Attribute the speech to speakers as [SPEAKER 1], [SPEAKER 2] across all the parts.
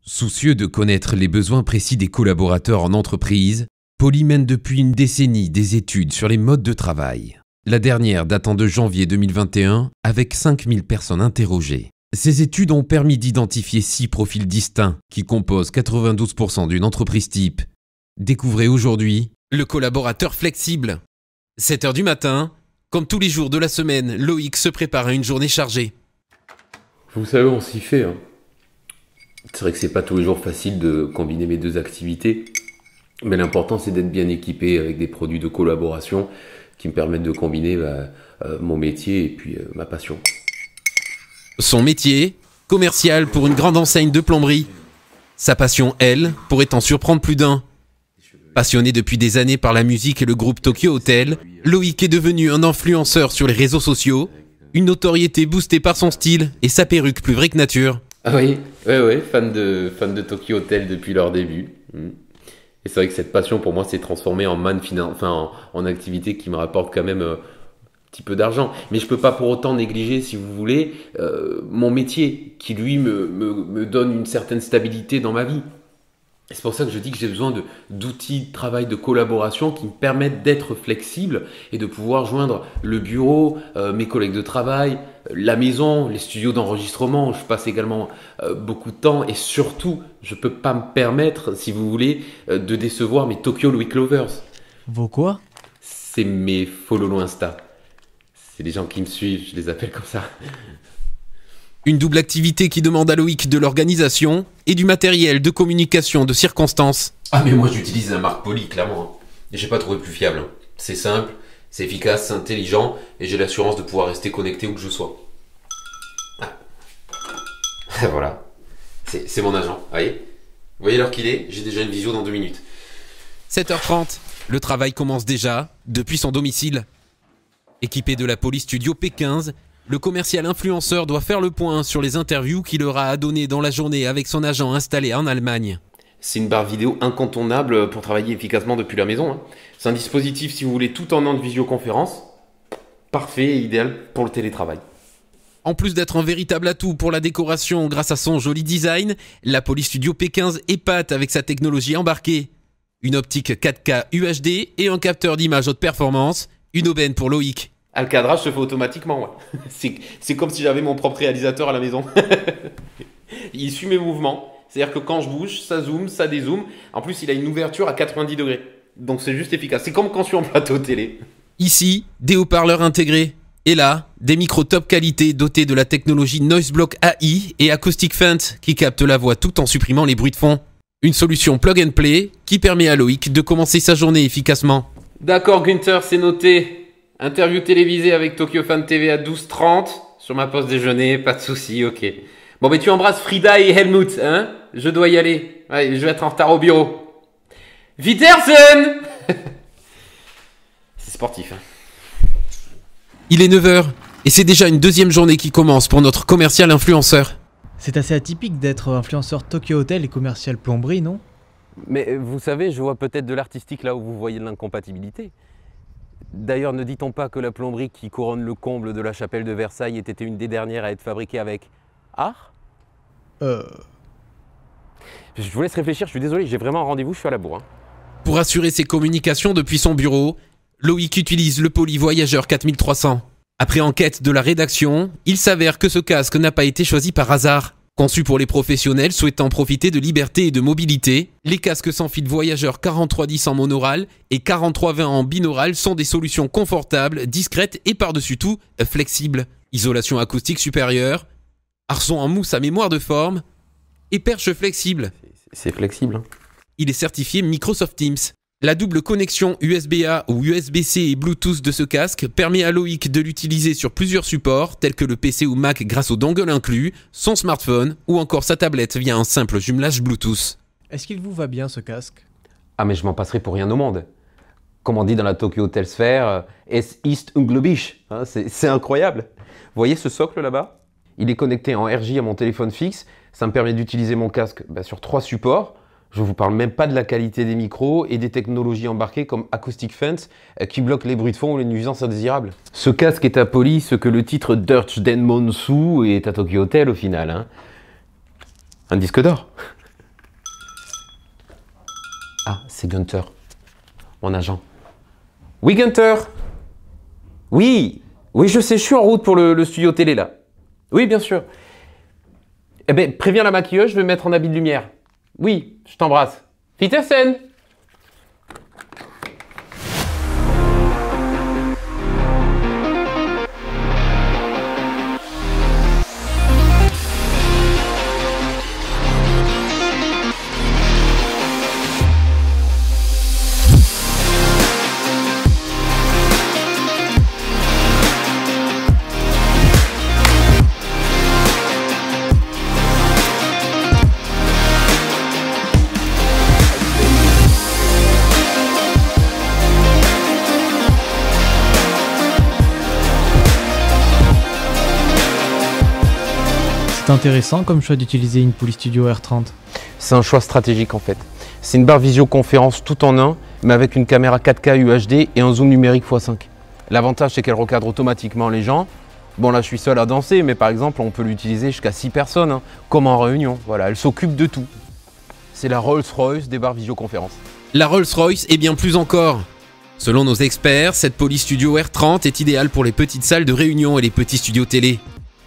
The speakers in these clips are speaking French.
[SPEAKER 1] Soucieux de connaître les besoins précis des collaborateurs en entreprise, Poly mène depuis une décennie des études sur les modes de travail. La dernière datant de janvier 2021 avec 5000 personnes interrogées. Ces études ont permis d'identifier 6 profils distincts qui composent 92% d'une entreprise type. Découvrez aujourd'hui le collaborateur flexible. 7 h du matin, comme tous les jours de la semaine, Loïc se prépare à une journée chargée.
[SPEAKER 2] Vous savez, on s'y fait. C'est vrai que c'est pas tous les jours facile de combiner mes deux activités, mais l'important c'est d'être bien équipé avec des produits de collaboration qui me permettent de combiner mon métier et puis ma passion.
[SPEAKER 1] Son métier, commercial pour une grande enseigne de plomberie. Sa passion, elle, pourrait en surprendre plus d'un. Passionné depuis des années par la musique et le groupe Tokyo Hotel, Loïc est devenu un influenceur sur les réseaux sociaux, une notoriété boostée par son style et sa perruque plus vraie que nature.
[SPEAKER 2] Ah oui, fan de Tokyo Hotel depuis leur début. Et c'est vrai que cette passion pour moi s'est transformée en activité qui me rapporte quand même un petit peu d'argent. Mais je peux pas pour autant négliger, si vous voulez, mon métier qui lui me donne une certaine stabilité dans ma vie. Et c'est pour ça que je dis que j'ai besoin d'outils de travail, de collaboration qui me permettent d'être flexible et de pouvoir joindre le bureau, mes collègues de travail, la maison, les studios d'enregistrement où je passe également beaucoup de temps. Et surtout, je ne peux pas me permettre, si vous voulez, de décevoir mes Tokyo Loïc Lovers.
[SPEAKER 3] Vos quoi?
[SPEAKER 2] C'est mes follow Insta. C'est les gens qui me suivent, je les appelle comme ça.
[SPEAKER 1] Une double activité qui demande à Loïc de l'organisation et du matériel de communication de circonstance.
[SPEAKER 2] Ah mais moi j'utilise la marque Poly, clairement. Et j'ai pas trouvé plus fiable. C'est simple, c'est efficace, c'est intelligent et j'ai l'assurance de pouvoir rester connecté où que je sois. Ah. Voilà. C'est mon agent, voyez. Vous voyez l'heure qu'il est, j'ai déjà une visio dans 2 minutes.
[SPEAKER 1] 7h30, le travail commence déjà, depuis son domicile. Équipé de la Poly Studio P15, le commercial influenceur doit faire le point sur les interviews qu'il aura à donner dans la journée avec son agent installé en Allemagne.
[SPEAKER 2] C'est une barre vidéo incontournable pour travailler efficacement depuis la maison. C'est un dispositif, si vous voulez, tout en de visioconférence. Parfait et idéal pour le télétravail.
[SPEAKER 1] En plus d'être un véritable atout pour la décoration grâce à son joli design, la Poly Studio P15 épate avec sa technologie embarquée. Une optique 4K UHD et un capteur d'image haute performance, une aubaine pour Loïc.
[SPEAKER 2] Le cadrage se fait automatiquement, ouais. C'est comme si j'avais mon propre réalisateur à la maison. Il suit mes mouvements. C'est-à-dire que quand je bouge, ça zoome, ça dézoome. En plus, il a une ouverture à 90 degrés. Donc c'est juste efficace. C'est comme quand je suis en plateau télé.
[SPEAKER 1] Ici, des haut-parleurs intégrés. Et là, des micros top qualité dotés de la technologie NoiseBlock AI et Acoustic Font qui captent la voix tout en supprimant les bruits de fond. Une solution plug and play qui permet à Loïc de commencer sa journée efficacement.
[SPEAKER 2] D'accord Gunther, c'est noté. Interview télévisée avec Tokyo Fan TV à 12h30 sur ma pause déjeuner, pas de souci, ok. Bon, mais tu embrasses Frida et Helmut, hein? Je dois y aller. Ouais, je vais être en retard au bureau. Wiedersehen. C'est sportif, hein.
[SPEAKER 1] Il est 9h et c'est déjà une deuxième journée qui commence pour notre commercial influenceur.
[SPEAKER 3] C'est assez atypique d'être influenceur Tokyo Hotel et commercial plomberie, non?
[SPEAKER 4] Mais vous savez, je vois peut-être de l'artistique là où vous voyez de l'incompatibilité. D'ailleurs, ne dit-on pas que la plomberie qui couronne le comble de la chapelle de Versailles était une des dernières à être fabriquée avec art? Je vous laisse réfléchir, je suis désolé, j'ai vraiment un rendez-vous, je suis à la bourre.
[SPEAKER 1] Pour assurer ses communications depuis son bureau, Loïc utilise le Poly Voyageur 4300. Après enquête de la rédaction, il s'avère que ce casque n'a pas été choisi par hasard. Conçu pour les professionnels souhaitant profiter de liberté et de mobilité, les casques sans fil Voyageur 4310 en monaural et 4320 en binaural sont des solutions confortables, discrètes et par-dessus tout flexibles. Isolation acoustique supérieure, arçon en mousse à mémoire de forme et perche flexible.
[SPEAKER 4] C'est flexible.
[SPEAKER 1] Il est certifié Microsoft Teams. La double connexion USB-A ou USB-C et Bluetooth de ce casque permet à Loïc de l'utiliser sur plusieurs supports tels que le PC ou Mac grâce au dongle inclus, son smartphone ou encore sa tablette via un simple jumelage Bluetooth.
[SPEAKER 3] Est-ce qu'il vous va bien ce casque?
[SPEAKER 4] Ah mais je m'en passerai pour rien au monde. Comme on dit dans la Tokyo Hotel Sphère, es ist unglaublich, hein, c'est incroyable. Vous voyez ce socle là-bas? Il est connecté en RJ à mon téléphone fixe, ça me permet d'utiliser mon casque sur 3 supports. Je ne vous parle même pas de la qualité des micros et des technologies embarquées comme Acoustic Font qui bloquent les bruits de fond ou les nuisances indésirables. Ce casque est à Poly ce que le titre Deutsch Den Monsu est à Tokyo Hotel au final. Hein. Un disque d'or. Ah, c'est Gunther, mon agent. Oui, Gunther. Oui, je sais, je suis en route pour le studio télé, là. Oui, bien sûr. Eh ben, préviens la maquilleuse, je vais me mettre en habit de lumière. Oui, je t'embrasse. Wiedersehen.
[SPEAKER 3] C'est intéressant comme choix d'utiliser une Poly Studio R30.
[SPEAKER 4] C'est un choix stratégique en fait. C'est une barre visioconférence tout en un, mais avec une caméra 4K UHD et un zoom numérique x5. L'avantage, c'est qu'elle recadre automatiquement les gens. Bon, là, je suis seul à danser, mais par exemple, on peut l'utiliser jusqu'à 6 personnes, hein, comme en réunion. Voilà, elle s'occupe de tout. C'est la Rolls-Royce des barres visioconférence.
[SPEAKER 1] La Rolls-Royce est bien plus encore. Selon nos experts, cette Poly Studio R30 est idéale pour les petites salles de réunion et les petits studios télé.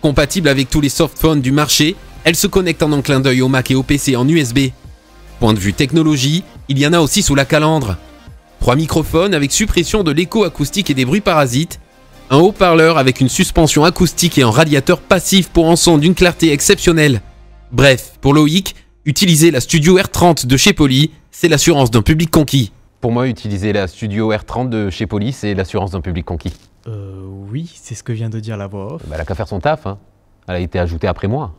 [SPEAKER 1] Compatible avec tous les softphones du marché, elle se connecte en un clin d'œil au Mac et au PC en USB. Point de vue technologie, il y en a aussi sous la calandre. 3 microphones avec suppression de l'écho acoustique et des bruits parasites, un haut-parleur avec une suspension acoustique et un radiateur passif pour un son d'une clarté exceptionnelle. Bref, pour Loïc, utiliser la Studio R30 de chez Poly, c'est l'assurance d'un public conquis.
[SPEAKER 4] Pour moi, utiliser la Studio R30 de chez Poly, c'est l'assurance d'un public conquis.
[SPEAKER 3] Oui, c'est ce que vient de dire la voix off.
[SPEAKER 4] Bah, elle a qu'à faire son taf, hein. Elle a été ajoutée après moi.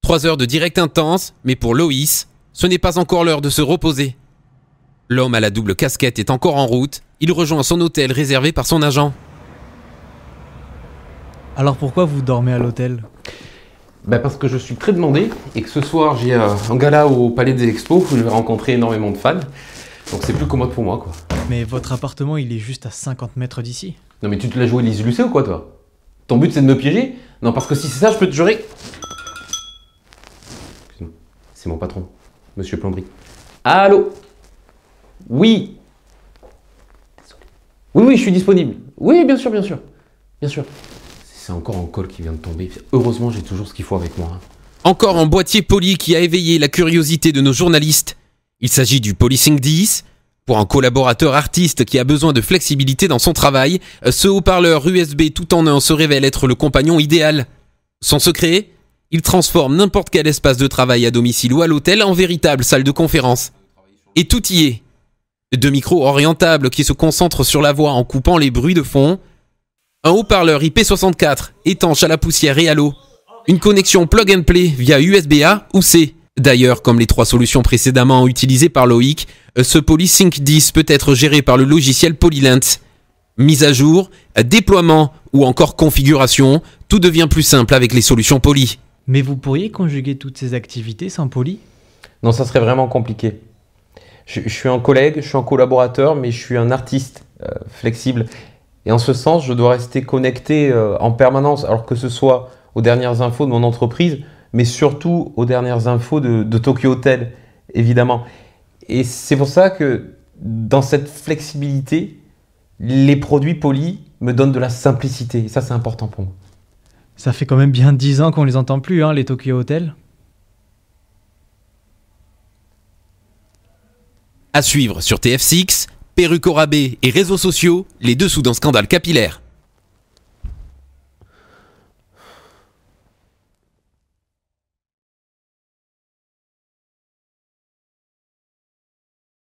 [SPEAKER 1] 3 heures de direct intense, mais pour Loïs, ce n'est pas encore l'heure de se reposer. L'homme à la double casquette est encore en route, il rejoint son hôtel réservé par son agent.
[SPEAKER 3] Alors pourquoi vous dormez à l'hôtel?
[SPEAKER 4] Bah parce que je suis très demandé et que ce soir j'ai un gala au Palais des Expos où je vais rencontrer énormément de fans. Donc c'est plus commode pour moi quoi.
[SPEAKER 3] Mais votre appartement il est juste à 50 mètres d'ici.
[SPEAKER 4] Non mais tu te l'as joué Lise Lucet ou quoi toi? Ton but c'est de me piéger? Non parce que si c'est ça je peux te jurer... Excuse-moi, c'est mon patron, Monsieur Plombery. Allô? Oui. Oui, je suis disponible. Oui, bien sûr, bien sûr. Bien sûr. C'est encore un col qui vient de tomber. Heureusement, j'ai toujours ce qu'il faut avec moi. Hein.
[SPEAKER 1] Encore un boîtier Poly qui a éveillé la curiosité de nos journalistes. Il s'agit du PolySync 10. Pour un collaborateur artiste qui a besoin de flexibilité dans son travail, ce haut-parleur USB tout en un se révèle être le compagnon idéal. Son secret? Il transforme n'importe quel espace de travail à domicile ou à l'hôtel en véritable salle de conférence. Et tout y est. 2 micros orientables qui se concentrent sur la voix en coupant les bruits de fond. Un haut-parleur IP64 étanche à la poussière et à l'eau. Une connexion plug and play via USB-A ou C. D'ailleurs, comme les 3 solutions précédemment utilisées par Loïc, ce PolySync 10 peut être géré par le logiciel Polylens. Mise à jour, déploiement ou encore configuration, tout devient plus simple avec les solutions Poly.
[SPEAKER 3] Mais vous pourriez conjuguer toutes ces activités sans Poly?
[SPEAKER 4] Non, ça serait vraiment compliqué. Je suis un collègue, je suis un collaborateur, mais je suis un artiste flexible. Et en ce sens, je dois rester connecté en permanence, alors que ce soit aux dernières infos de mon entreprise, mais surtout aux dernières infos de Tokyo Hotel, évidemment. Et c'est pour ça que dans cette flexibilité, les produits Poly me donnent de la simplicité. Et ça, c'est important pour moi.
[SPEAKER 3] Ça fait quand même bien 10 ans qu'on les entend plus, hein, les Tokyo Hotel.
[SPEAKER 1] À suivre sur TF6, perruque au rabais et réseaux sociaux, les dessous d'un scandale capillaire.